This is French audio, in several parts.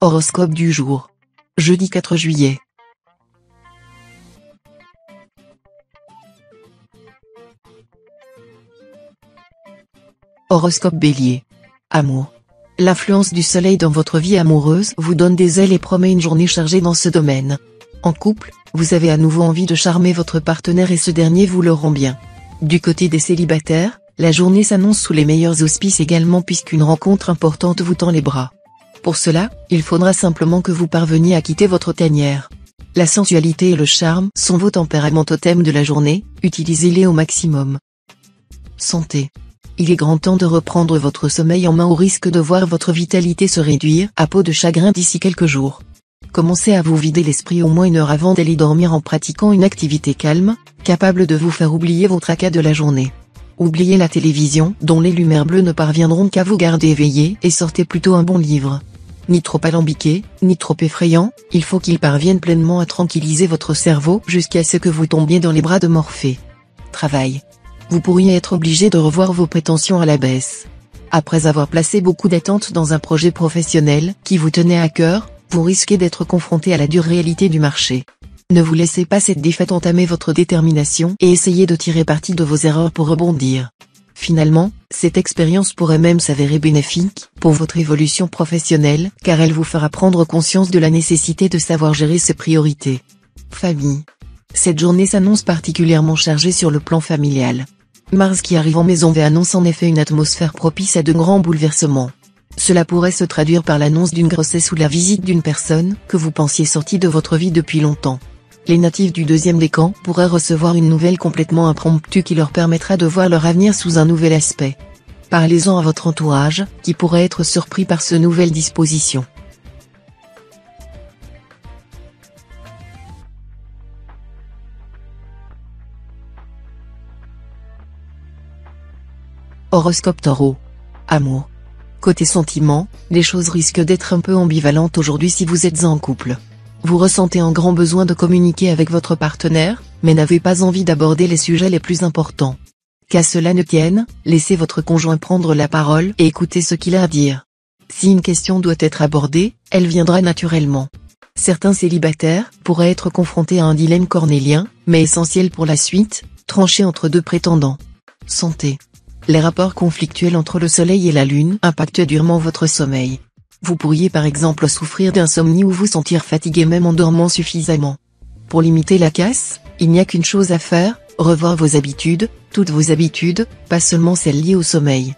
Horoscope du jour. Jeudi 4 juillet. Horoscope Bélier. Amour. L'influence du soleil dans votre vie amoureuse vous donne des ailes et promet une journée chargée dans ce domaine. En couple, vous avez à nouveau envie de charmer votre partenaire et ce dernier vous le rend bien. Du côté des célibataires, la journée s'annonce sous les meilleurs auspices également puisqu'une rencontre importante vous tend les bras. Pour cela, il faudra simplement que vous parveniez à quitter votre tanière. La sensualité et le charme sont vos tempéraments totems de la journée, utilisez-les au maximum. Santé. Il est grand temps de reprendre votre sommeil en main au risque de voir votre vitalité se réduire à peau de chagrin d'ici quelques jours. Commencez à vous vider l'esprit au moins une heure avant d'aller dormir en pratiquant une activité calme, capable de vous faire oublier vos tracas de la journée. Oubliez la télévision, dont les lumières bleues ne parviendront qu'à vous garder éveillé, et sortez plutôt un bon livre. Ni trop alambiqué, ni trop effrayant, il faut qu'il parvienne pleinement à tranquilliser votre cerveau jusqu'à ce que vous tombiez dans les bras de Morphée. Travail. Vous pourriez être obligé de revoir vos prétentions à la baisse. Après avoir placé beaucoup d'attentes dans un projet professionnel qui vous tenait à cœur, vous risquez d'être confronté à la dure réalité du marché. Ne vous laissez pas cette défaite entamer votre détermination et essayez de tirer parti de vos erreurs pour rebondir. Finalement, cette expérience pourrait même s'avérer bénéfique pour votre évolution professionnelle, car elle vous fera prendre conscience de la nécessité de savoir gérer ses priorités. Famille. Cette journée s'annonce particulièrement chargée sur le plan familial. Mars qui arrive en maison V annonce en effet une atmosphère propice à de grands bouleversements. Cela pourrait se traduire par l'annonce d'une grossesse ou la visite d'une personne que vous pensiez sortie de votre vie depuis longtemps. Les natifs du deuxième décan pourraient recevoir une nouvelle complètement impromptue qui leur permettra de voir leur avenir sous un nouvel aspect. Parlez-en à votre entourage, qui pourrait être surpris par ce nouvelle disposition. Horoscope Taureau. Amour. Côté sentiments, les choses risquent d'être un peu ambivalentes aujourd'hui si vous êtes en couple. Vous ressentez un grand besoin de communiquer avec votre partenaire, mais n'avez pas envie d'aborder les sujets les plus importants. Qu'à cela ne tienne, laissez votre conjoint prendre la parole et écoutez ce qu'il a à dire. Si une question doit être abordée, elle viendra naturellement. Certains célibataires pourraient être confrontés à un dilemme cornélien, mais essentiel pour la suite, tranché entre deux prétendants. Santé. Les rapports conflictuels entre le soleil et la lune impactent durement votre sommeil. Vous pourriez par exemple souffrir d'insomnie ou vous sentir fatigué même en dormant suffisamment. Pour limiter la casse, il n'y a qu'une chose à faire, revoir vos habitudes, toutes vos habitudes, pas seulement celles liées au sommeil.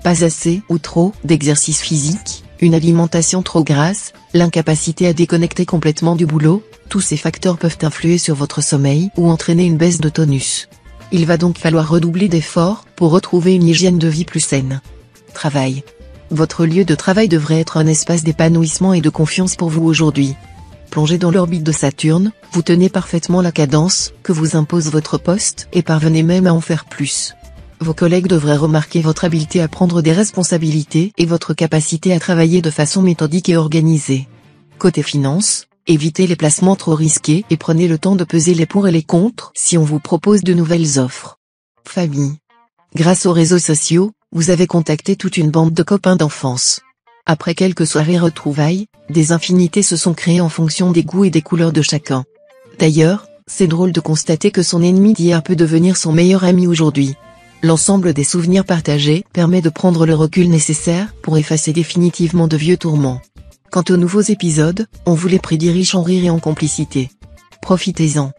Pas assez ou trop d'exercice physique, une alimentation trop grasse, l'incapacité à déconnecter complètement du boulot, tous ces facteurs peuvent influer sur votre sommeil ou entraîner une baisse de tonus. Il va donc falloir redoubler d'efforts pour retrouver une hygiène de vie plus saine. Travail. Votre lieu de travail devrait être un espace d'épanouissement et de confiance pour vous aujourd'hui. Plongé dans l'orbite de Saturne, vous tenez parfaitement la cadence que vous impose votre poste et parvenez même à en faire plus. Vos collègues devraient remarquer votre habileté à prendre des responsabilités et votre capacité à travailler de façon méthodique et organisée. Côté finance, évitez les placements trop risqués et prenez le temps de peser les pour et les contre si on vous propose de nouvelles offres. Famille. Grâce aux réseaux sociaux, vous avez contacté toute une bande de copains d'enfance. Après quelques soirées retrouvailles, des infinités se sont créées en fonction des goûts et des couleurs de chacun. D'ailleurs, c'est drôle de constater que son ennemi d'hier peut devenir son meilleur ami aujourd'hui. L'ensemble des souvenirs partagés permet de prendre le recul nécessaire pour effacer définitivement de vieux tourments. Quant aux nouveaux épisodes, on vous les prédit riches en rire et en complicité. Profitez-en.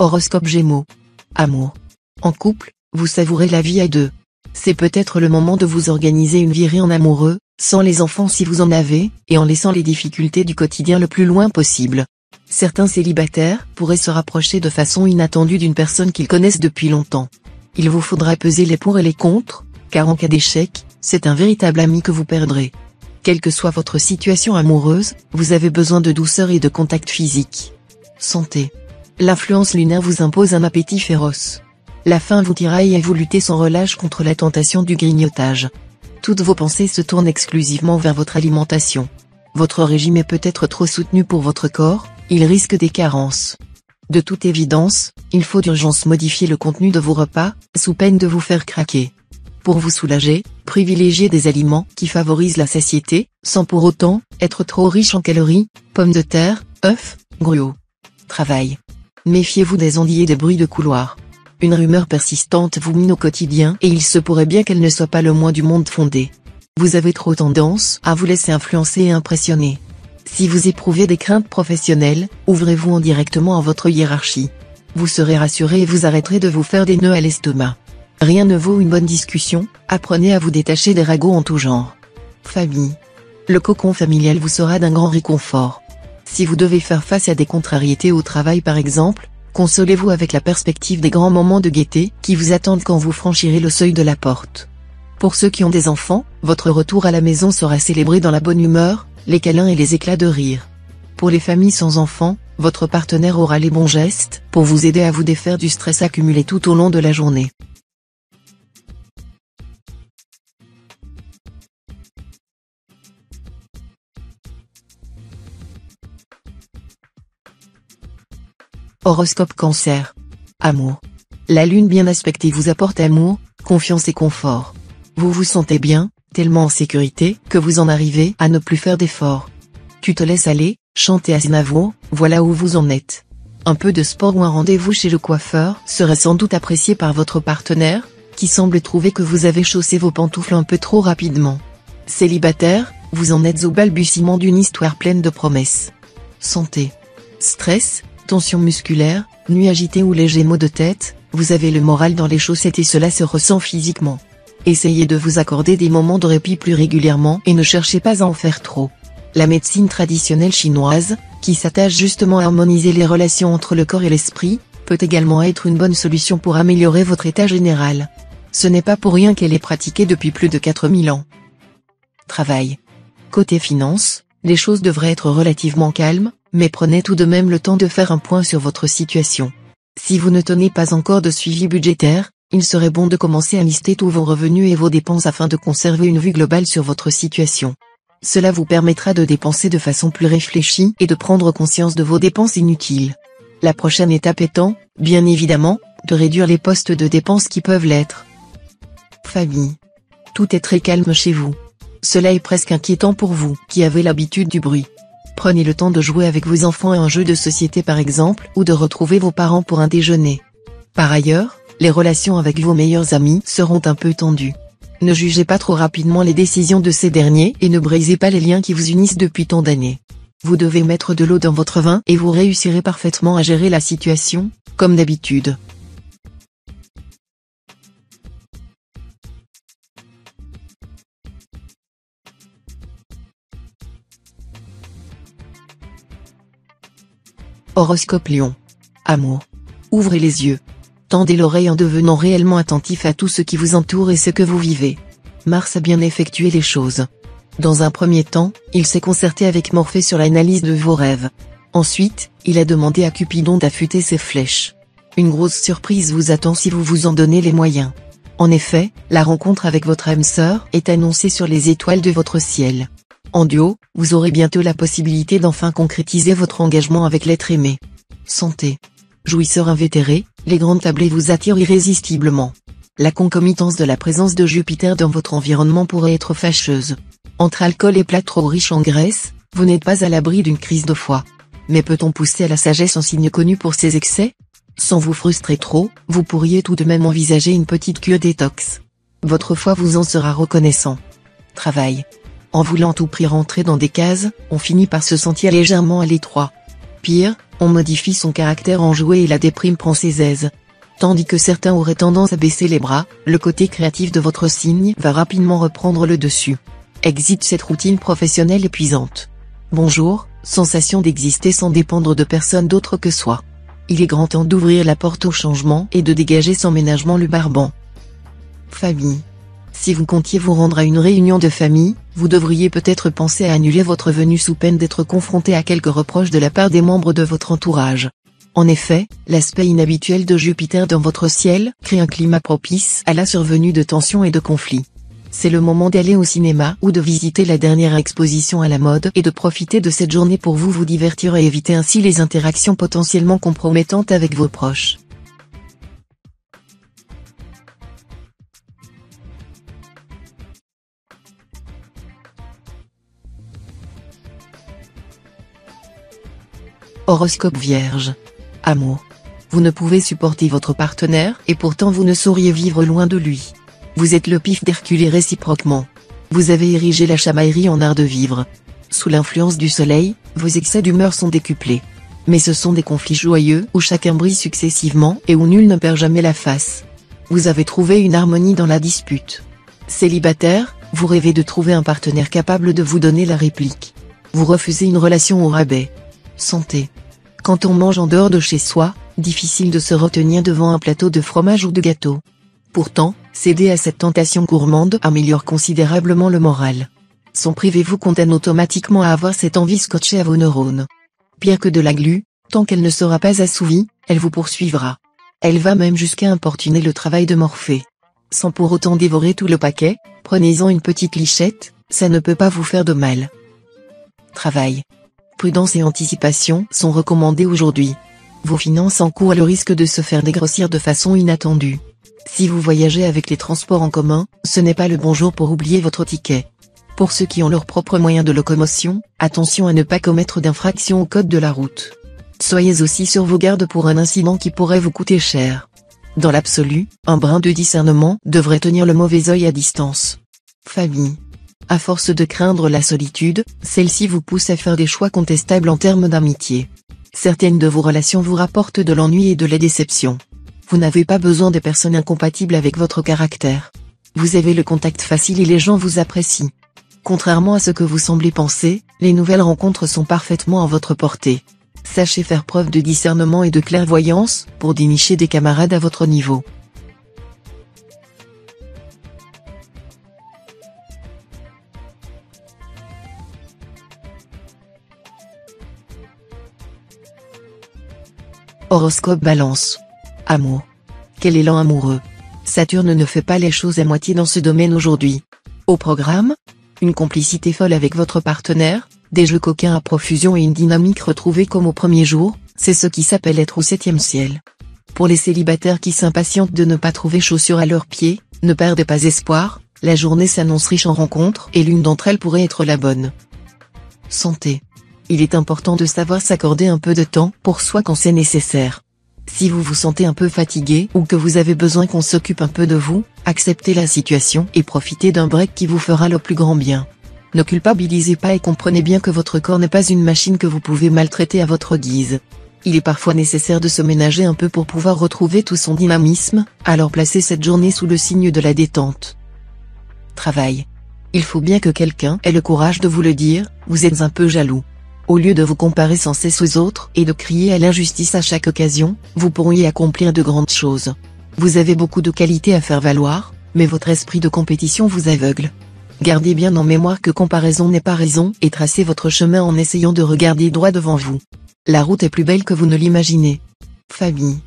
Horoscope Gémeaux. Amour. En couple, vous savourez la vie à deux. C'est peut-être le moment de vous organiser une virée en amoureux, sans les enfants si vous en avez, et en laissant les difficultés du quotidien le plus loin possible. Certains célibataires pourraient se rapprocher de façon inattendue d'une personne qu'ils connaissent depuis longtemps. Il vous faudra peser les pour et les contre, car en cas d'échec, c'est un véritable ami que vous perdrez. Quelle que soit votre situation amoureuse, vous avez besoin de douceur et de contact physique. Santé. L'influence lunaire vous impose un appétit féroce. La faim vous tiraille et vous luttez sans relâche contre la tentation du grignotage. Toutes vos pensées se tournent exclusivement vers votre alimentation. Votre régime est peut-être trop soutenu pour votre corps, il risque des carences. De toute évidence, il faut d'urgence modifier le contenu de vos repas, sous peine de vous faire craquer. Pour vous soulager, privilégiez des aliments qui favorisent la satiété, sans pour autant être trop riches en calories, pommes de terre, œufs, gruaux. Travail. Méfiez-vous des ondes et des bruits de couloir. Une rumeur persistante vous mine au quotidien et il se pourrait bien qu'elle ne soit pas le moins du monde fondée. Vous avez trop tendance à vous laisser influencer et impressionner. Si vous éprouvez des craintes professionnelles, ouvrez-vous indirectement à votre hiérarchie. Vous serez rassuré et vous arrêterez de vous faire des nœuds à l'estomac. Rien ne vaut une bonne discussion, apprenez à vous détacher des ragots en tout genre. Famille. Le cocon familial vous sera d'un grand réconfort. Si vous devez faire face à des contrariétés au travail par exemple, consolez-vous avec la perspective des grands moments de gaieté qui vous attendent quand vous franchirez le seuil de la porte. Pour ceux qui ont des enfants, votre retour à la maison sera célébré dans la bonne humeur, les câlins et les éclats de rire. Pour les familles sans enfants, votre partenaire aura les bons gestes pour vous aider à vous défaire du stress accumulé tout au long de la journée. Horoscope Cancer. Amour. La lune bien aspectée vous apporte amour, confiance et confort. Vous vous sentez bien, tellement en sécurité, que vous en arrivez à ne plus faire d'efforts. Tu te laisses aller, chanter Aznavour, voilà où vous en êtes. Un peu de sport ou un rendez-vous chez le coiffeur serait sans doute apprécié par votre partenaire, qui semble trouver que vous avez chaussé vos pantoufles un peu trop rapidement. Célibataire, vous en êtes au balbutiement d'une histoire pleine de promesses. Santé. Stress, tension musculaire, nuit agitée ou léger maux de tête, vous avez le moral dans les chaussettes et cela se ressent physiquement. Essayez de vous accorder des moments de répit plus régulièrement et ne cherchez pas à en faire trop. La médecine traditionnelle chinoise, qui s'attache justement à harmoniser les relations entre le corps et l'esprit, peut également être une bonne solution pour améliorer votre état général. Ce n'est pas pour rien qu'elle est pratiquée depuis plus de 4000 ans. Travail. Côté finance, les choses devraient être relativement calmes, mais prenez tout de même le temps de faire un point sur votre situation. Si vous ne tenez pas encore de suivi budgétaire, il serait bon de commencer à lister tous vos revenus et vos dépenses afin de conserver une vue globale sur votre situation. Cela vous permettra de dépenser de façon plus réfléchie et de prendre conscience de vos dépenses inutiles. La prochaine étape étant, bien évidemment, de réduire les postes de dépenses qui peuvent l'être. Famille. Tout est très calme chez vous. Cela est presque inquiétant pour vous, qui avez l'habitude du bruit. Prenez le temps de jouer avec vos enfants à un jeu de société par exemple, ou de retrouver vos parents pour un déjeuner. Par ailleurs, les relations avec vos meilleurs amis seront un peu tendues. Ne jugez pas trop rapidement les décisions de ces derniers et ne brisez pas les liens qui vous unissent depuis tant d'années. Vous devez mettre de l'eau dans votre vin et vous réussirez parfaitement à gérer la situation, comme d'habitude. Horoscope Lion. Amour. Ouvrez les yeux. Tendez l'oreille en devenant réellement attentif à tout ce qui vous entoure et ce que vous vivez. Mars a bien effectué les choses. Dans un premier temps, il s'est concerté avec Morphée sur l'analyse de vos rêves. Ensuite, il a demandé à Cupidon d'affûter ses flèches. Une grosse surprise vous attend si vous vous en donnez les moyens. En effet, la rencontre avec votre âme sœur est annoncée sur les étoiles de votre ciel. En duo, vous aurez bientôt la possibilité d'enfin concrétiser votre engagement avec l'être aimé. Santé. Jouisseur invétéré, les grandes tablées vous attirent irrésistiblement. La concomitance de la présence de Jupiter dans votre environnement pourrait être fâcheuse. Entre alcool et plats trop riches en graisse, vous n'êtes pas à l'abri d'une crise de foie. Mais peut-on pousser à la sagesse un signe connu pour ses excès? Sans vous frustrer trop, vous pourriez tout de même envisager une petite cure détox. Votre foie vous en sera reconnaissant. Travail. En voulant tout prix rentrer dans des cases, on finit par se sentir légèrement à l'étroit. Pire, on modifie son caractère enjoué et la déprime prend ses aises. Tandis que certains auraient tendance à baisser les bras, le côté créatif de votre signe va rapidement reprendre le dessus. Exit cette routine professionnelle épuisante. Bonjour, sensation d'exister sans dépendre de personne d'autre que soi. Il est grand temps d'ouvrir la porte au changement et de dégager sans ménagement le barbant. Famille. Si vous comptiez vous rendre à une réunion de famille, vous devriez peut-être penser à annuler votre venue sous peine d'être confronté à quelques reproches de la part des membres de votre entourage. En effet, l'aspect inhabituel de Jupiter dans votre ciel crée un climat propice à la survenue de tensions et de conflits. C'est le moment d'aller au cinéma ou de visiter la dernière exposition à la mode et de profiter de cette journée pour vous divertir et éviter ainsi les interactions potentiellement compromettantes avec vos proches. Horoscope Vierge. Amour. Vous ne pouvez supporter votre partenaire et pourtant vous ne sauriez vivre loin de lui. Vous êtes le pif d'Hercule et réciproquement. Vous avez érigé la chamaillerie en art de vivre. Sous l'influence du soleil, vos excès d'humeur sont décuplés. Mais ce sont des conflits joyeux où chacun brille successivement et où nul ne perd jamais la face. Vous avez trouvé une harmonie dans la dispute. Célibataire, vous rêvez de trouver un partenaire capable de vous donner la réplique. Vous refusez une relation au rabais. Santé. Quand on mange en dehors de chez soi, difficile de se retenir devant un plateau de fromage ou de gâteau. Pourtant, céder à cette tentation gourmande améliore considérablement le moral. Son privé vous condamne automatiquement à avoir cette envie scotchée à vos neurones. Pire que de la glu, tant qu'elle ne sera pas assouvie, elle vous poursuivra. Elle va même jusqu'à importuner le travail de Morphée. Sans pour autant dévorer tout le paquet, prenez-en une petite lichette, ça ne peut pas vous faire de mal. Travail. Prudence et anticipation sont recommandées aujourd'hui. Vos finances encourent le risque de se faire dégrossir de façon inattendue. Si vous voyagez avec les transports en commun, ce n'est pas le bon jour pour oublier votre ticket. Pour ceux qui ont leurs propres moyens de locomotion, attention à ne pas commettre d'infraction au code de la route. Soyez aussi sur vos gardes pour un incident qui pourrait vous coûter cher. Dans l'absolu, un brin de discernement devrait tenir le mauvais œil à distance. Famille. À force de craindre la solitude, celle-ci vous pousse à faire des choix contestables en termes d'amitié. Certaines de vos relations vous rapportent de l'ennui et de la déception. Vous n'avez pas besoin de personnes incompatibles avec votre caractère. Vous avez le contact facile et les gens vous apprécient. Contrairement à ce que vous semblez penser, les nouvelles rencontres sont parfaitement à votre portée. Sachez faire preuve de discernement et de clairvoyance, pour dénicher des camarades à votre niveau. Horoscope Balance. Amour. Quel élan amoureux. Saturne ne fait pas les choses à moitié dans ce domaine aujourd'hui. Au programme, une complicité folle avec votre partenaire, des jeux coquins à profusion et une dynamique retrouvée comme au premier jour, c'est ce qui s'appelle être au 7e ciel. Pour les célibataires qui s'impatientent de ne pas trouver chaussures à leurs pieds, ne perdez pas espoir, la journée s'annonce riche en rencontres et l'une d'entre elles pourrait être la bonne. Santé. Il est important de savoir s'accorder un peu de temps pour soi quand c'est nécessaire. Si vous vous sentez un peu fatigué ou que vous avez besoin qu'on s'occupe un peu de vous, acceptez la situation et profitez d'un break qui vous fera le plus grand bien. Ne culpabilisez pas et comprenez bien que votre corps n'est pas une machine que vous pouvez maltraiter à votre guise. Il est parfois nécessaire de se ménager un peu pour pouvoir retrouver tout son dynamisme, alors placez cette journée sous le signe de la détente. Travail. Il faut bien que quelqu'un ait le courage de vous le dire, vous êtes un peu jaloux. Au lieu de vous comparer sans cesse aux autres et de crier à l'injustice à chaque occasion, vous pourriez accomplir de grandes choses. Vous avez beaucoup de qualités à faire valoir, mais votre esprit de compétition vous aveugle. Gardez bien en mémoire que comparaison n'est pas raison et tracez votre chemin en essayant de regarder droit devant vous. La route est plus belle que vous ne l'imaginez. Famille.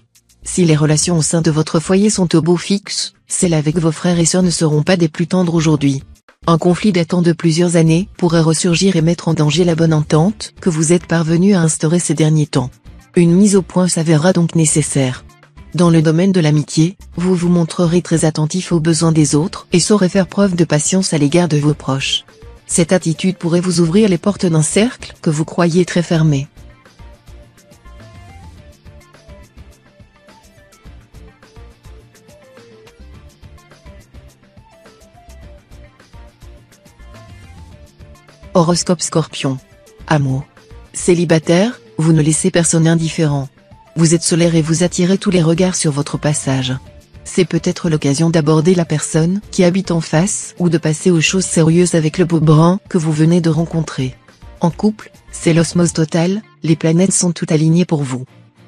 Si les relations au sein de votre foyer sont au beau fixe, celles avec vos frères et sœurs ne seront pas des plus tendres aujourd'hui. Un conflit datant de plusieurs années pourrait ressurgir et mettre en danger la bonne entente que vous êtes parvenu à instaurer ces derniers temps. Une mise au point s'avérera donc nécessaire. Dans le domaine de l'amitié, vous vous montrerez très attentif aux besoins des autres et saurez faire preuve de patience à l'égard de vos proches. Cette attitude pourrait vous ouvrir les portes d'un cercle que vous croyiez très fermé. Horoscope Scorpion. Amour. Célibataire, vous ne laissez personne indifférent. Vous êtes solaire et vous attirez tous les regards sur votre passage. C'est peut-être l'occasion d'aborder la personne qui habite en face ou de passer aux choses sérieuses avec le beau brun que vous venez de rencontrer. En couple, c'est l'osmose totale, les planètes sont toutes alignées pour vous.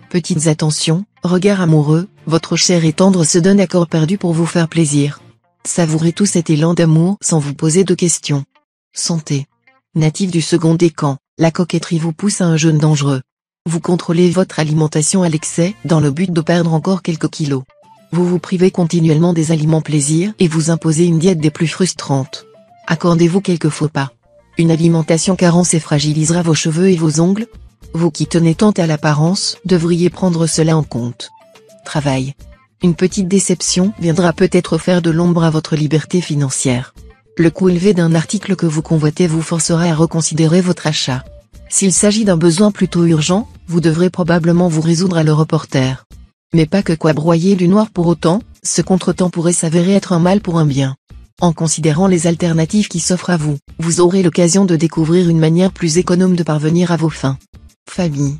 Petites attentions, regard amoureux, votre chair et tendre se donne à corps perdu pour vous faire plaisir. Savourez tout cet élan d'amour sans vous poser de questions. Santé. Natif du second décan, la coquetterie vous pousse à un jeûne dangereux. Vous contrôlez votre alimentation à l'excès dans le but de perdre encore quelques kilos. Vous vous privez continuellement des aliments plaisir et vous imposez une diète des plus frustrantes. Accordez-vous quelques faux pas. Une alimentation carence et fragilisera vos cheveux et vos ongles. Vous qui tenez tant à l'apparence, devriez prendre cela en compte. Travail. Une petite déception viendra peut-être faire de l'ombre à votre liberté financière. Le coût élevé d'un article que vous convoitez vous forcera à reconsidérer votre achat. S'il s'agit d'un besoin plutôt urgent, vous devrez probablement vous résoudre à le reporter. Mais pas que quoi broyer du noir pour autant, ce contretemps pourrait s'avérer être un mal pour un bien. En considérant les alternatives qui s'offrent à vous, vous aurez l'occasion de découvrir une manière plus économe de parvenir à vos fins. Famille.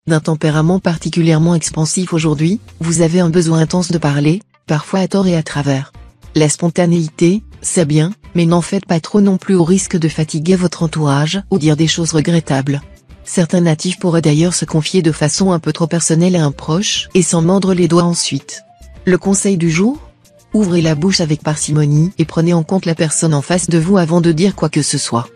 D'un tempérament particulièrement expansif aujourd'hui, vous avez un besoin intense de parler, parfois à tort et à travers. La spontanéité, c'est bien, mais n'en faites pas trop non plus au risque de fatiguer votre entourage ou dire des choses regrettables. Certains natifs pourraient d'ailleurs se confier de façon un peu trop personnelle à un proche et s'en mordre les doigts ensuite. Le conseil du jour ? Ouvrez la bouche avec parcimonie et prenez en compte la personne en face de vous avant de dire quoi que ce soit.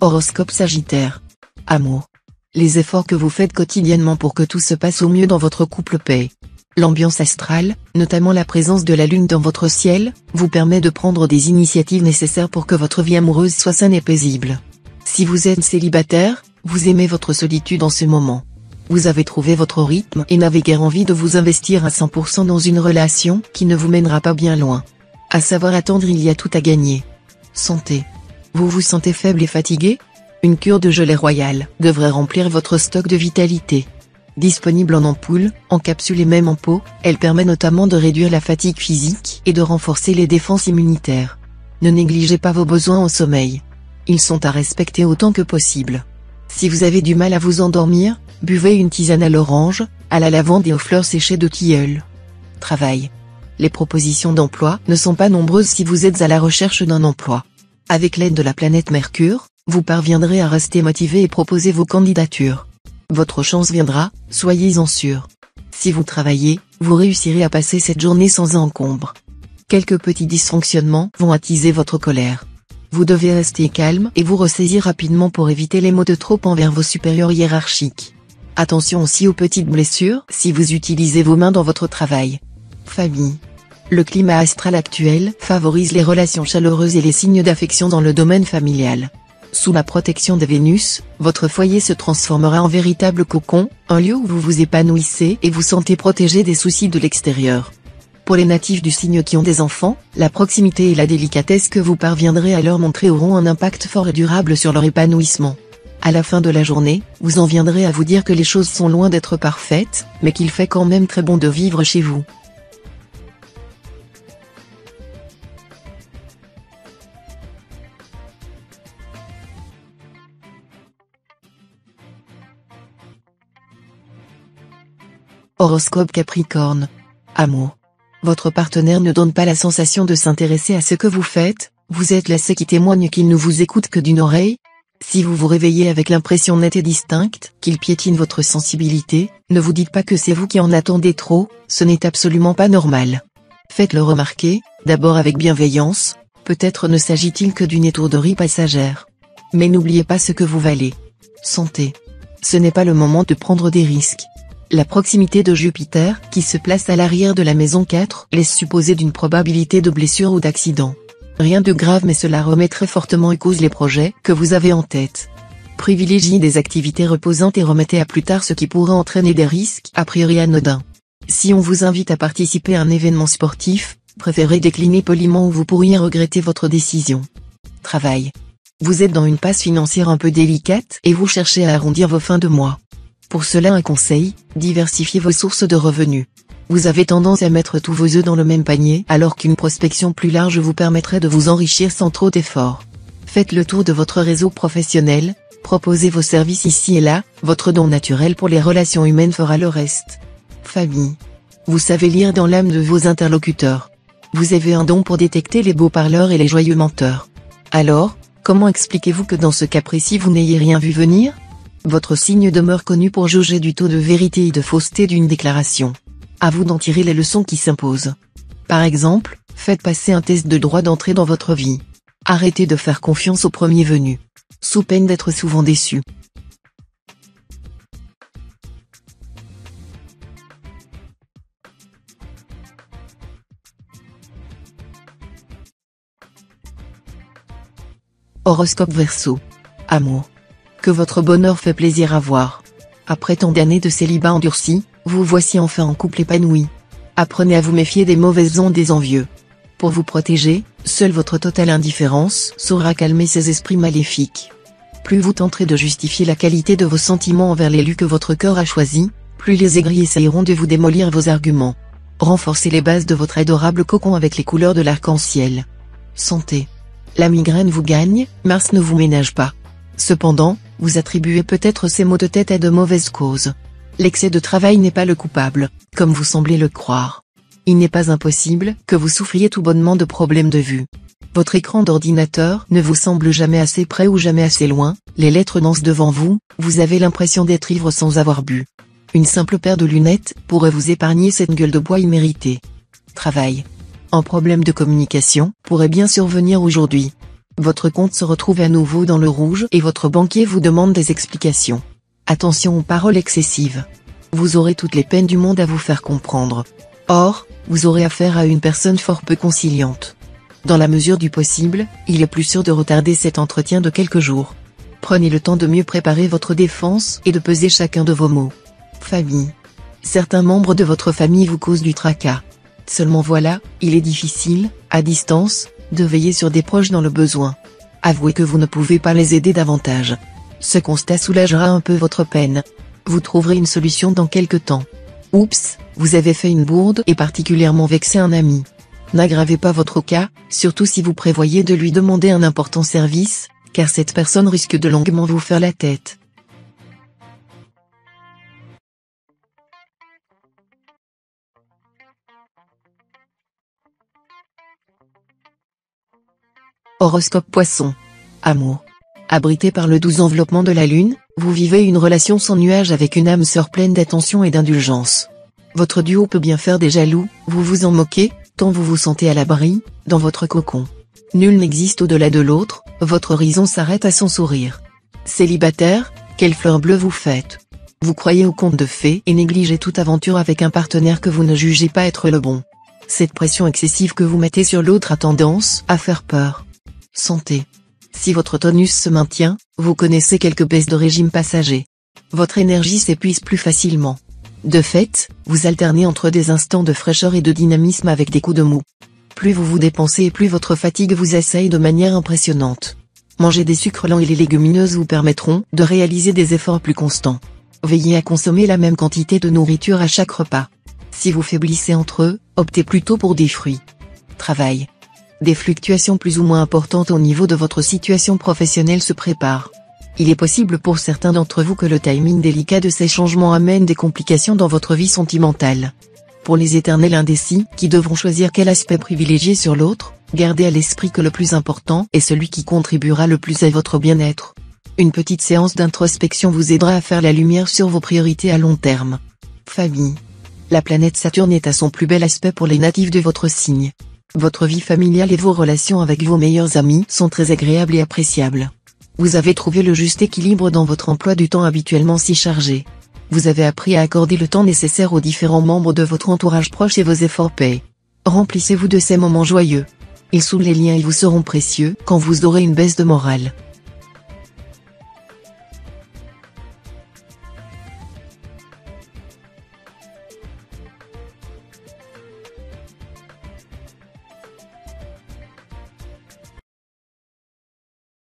Horoscope Sagittaire. Amour. Les efforts que vous faites quotidiennement pour que tout se passe au mieux dans votre couple paie. L'ambiance astrale, notamment la présence de la lune dans votre ciel, vous permet de prendre des initiatives nécessaires pour que votre vie amoureuse soit saine et paisible. Si vous êtes célibataire, vous aimez votre solitude en ce moment. Vous avez trouvé votre rythme et n'avez guère envie de vous investir à 100% dans une relation qui ne vous mènera pas bien loin. À savoir attendre, il y a tout à gagner. Santé. Vous vous sentez faible et fatigué ? Une cure de gelée royale devrait remplir votre stock de vitalité. Disponible en ampoule, en capsule et même en pot, elle permet notamment de réduire la fatigue physique et de renforcer les défenses immunitaires. Ne négligez pas vos besoins en sommeil. Ils sont à respecter autant que possible. Si vous avez du mal à vous endormir, buvez une tisane à l'orange, à la lavande et aux fleurs séchées de tilleul. Travail. Les propositions d'emploi ne sont pas nombreuses si vous êtes à la recherche d'un emploi. Avec l'aide de la planète Mercure, vous parviendrez à rester motivé et proposer vos candidatures. Votre chance viendra, soyez-en sûr. Si vous travaillez, vous réussirez à passer cette journée sans encombre. Quelques petits dysfonctionnements vont attiser votre colère. Vous devez rester calme et vous ressaisir rapidement pour éviter les mots de trop envers vos supérieurs hiérarchiques. Attention aussi aux petites blessures si vous utilisez vos mains dans votre travail. Famille. Le climat astral actuel favorise les relations chaleureuses et les signes d'affection dans le domaine familial. Sous la protection de Vénus, votre foyer se transformera en véritable cocon, un lieu où vous vous épanouissez et vous sentez protégé des soucis de l'extérieur. Pour les natifs du signe qui ont des enfants, la proximité et la délicatesse que vous parviendrez à leur montrer auront un impact fort et durable sur leur épanouissement. À la fin de la journée, vous en viendrez à vous dire que les choses sont loin d'être parfaites, mais qu'il fait quand même très bon de vivre chez vous. Horoscope Capricorne. Amour. Votre partenaire ne donne pas la sensation de s'intéresser à ce que vous faites, vous êtes lassé qui témoigne qu'il ne vous écoute que d'une oreille. Si vous vous réveillez avec l'impression nette et distincte qu'il piétine votre sensibilité, ne vous dites pas que c'est vous qui en attendez trop, ce n'est absolument pas normal. Faites-le remarquer, d'abord avec bienveillance, peut-être ne s'agit-il que d'une étourderie passagère. Mais n'oubliez pas ce que vous valez. Santé. Ce n'est pas le moment de prendre des risques. La proximité de Jupiter, qui se place à l'arrière de la maison 4, laisse supposer d'une probabilité de blessure ou d'accident. Rien de grave, mais cela remet très fortement en cause les projets que vous avez en tête. Privilégiez des activités reposantes et remettez à plus tard ce qui pourrait entraîner des risques a priori anodins. Si on vous invite à participer à un événement sportif, préférez décliner poliment ou vous pourriez regretter votre décision. Travail. Vous êtes dans une passe financière un peu délicate et vous cherchez à arrondir vos fins de mois. Pour cela, un conseil, diversifiez vos sources de revenus. Vous avez tendance à mettre tous vos œufs dans le même panier alors qu'une prospection plus large vous permettrait de vous enrichir sans trop d'efforts. Faites le tour de votre réseau professionnel, proposez vos services ici et là, votre don naturel pour les relations humaines fera le reste. Famille. Vous savez lire dans l'âme de vos interlocuteurs. Vous avez un don pour détecter les beaux parleurs et les joyeux menteurs. Alors, comment expliquez-vous que dans ce cas précis vous n'ayez rien vu venir ? Votre signe demeure connu pour jauger du taux de vérité et de fausseté d'une déclaration. À vous d'en tirer les leçons qui s'imposent. Par exemple, Faites passer un test de droit d'entrée dans votre vie. Arrêtez de faire confiance au premier venu. Sous peine d'être souvent déçu. Horoscope Verseau. Amour. Que votre bonheur fait plaisir à voir. Après tant d'années de célibat endurci, vous voici enfin en couple épanoui. Apprenez à vous méfier des mauvaises ondes des envieux. Pour vous protéger, seule votre totale indifférence saura calmer ces esprits maléfiques. Plus vous tenterez de justifier la qualité de vos sentiments envers l'élu que votre cœur a choisi, plus les aigris essaieront de vous démolir vos arguments. Renforcez les bases de votre adorable cocon avec les couleurs de l'arc-en-ciel. Santé. La migraine vous gagne, Mars ne vous ménage pas. Cependant, vous attribuez peut-être ces maux de tête à de mauvaises causes. L'excès de travail n'est pas le coupable, comme vous semblez le croire. Il n'est pas impossible que vous souffriez tout bonnement de problèmes de vue. Votre écran d'ordinateur ne vous semble jamais assez près ou jamais assez loin, les lettres dansent devant vous, vous avez l'impression d'être ivre sans avoir bu. Une simple paire de lunettes pourrait vous épargner cette gueule de bois imméritée. Travail. Un problème de communication pourrait bien survenir aujourd'hui. Votre compte se retrouve à nouveau dans le rouge et votre banquier vous demande des explications. Attention aux paroles excessives. Vous aurez toutes les peines du monde à vous faire comprendre. Or, vous aurez affaire à une personne fort peu conciliante. Dans la mesure du possible, il est plus sûr de retarder cet entretien de quelques jours. Prenez le temps de mieux préparer votre défense et de peser chacun de vos mots. Famille. Certains membres de votre famille vous causent du tracas. Seulement voilà, il est difficile, à distance, de veiller sur des proches dans le besoin. Avouez que vous ne pouvez pas les aider davantage. Ce constat soulagera un peu votre peine. Vous trouverez une solution dans quelque temps. Oups, vous avez fait une bourde et particulièrement vexé un ami. N'aggravez pas votre cas, surtout si vous prévoyez de lui demander un important service, car cette personne risque de longuement vous faire la tête. Horoscope Poisson. Amour. Abrité par le doux enveloppement de la lune, vous vivez une relation sans nuage avec une âme sœur pleine d'attention et d'indulgence. Votre duo peut bien faire des jaloux, vous vous en moquez, tant vous vous sentez à l'abri, dans votre cocon. Nul n'existe au-delà de l'autre, votre horizon s'arrête à son sourire. Célibataire, quelle fleur bleue vous faites. Vous croyez aux contes de fées et négligez toute aventure avec un partenaire que vous ne jugez pas être le bon. Cette pression excessive que vous mettez sur l'autre a tendance à faire peur. Santé. Si votre tonus se maintient, vous connaissez quelques baisses de régime passager. Votre énergie s'épuise plus facilement. De fait, vous alternez entre des instants de fraîcheur et de dynamisme avec des coups de mou. Plus vous vous dépensez et plus votre fatigue vous assaille de manière impressionnante. Manger des sucres lents et les légumineuses vous permettront de réaliser des efforts plus constants. Veillez à consommer la même quantité de nourriture à chaque repas. Si vous faiblissez entre eux, optez plutôt pour des fruits. Travail. Des fluctuations plus ou moins importantes au niveau de votre situation professionnelle se préparent. Il est possible pour certains d'entre vous que le timing délicat de ces changements amène des complications dans votre vie sentimentale. Pour les éternels indécis qui devront choisir quel aspect privilégier sur l'autre, gardez à l'esprit que le plus important est celui qui contribuera le plus à votre bien-être. Une petite séance d'introspection vous aidera à faire la lumière sur vos priorités à long terme. Famille. La planète Saturne est à son plus bel aspect pour les natifs de votre signe. Votre vie familiale et vos relations avec vos meilleurs amis sont très agréables et appréciables. Vous avez trouvé le juste équilibre dans votre emploi du temps habituellement si chargé. Vous avez appris à accorder le temps nécessaire aux différents membres de votre entourage proche et vos efforts paient. Remplissez-vous de ces moments joyeux. Ils soulent les liens et vous seront précieux quand vous aurez une baisse de morale.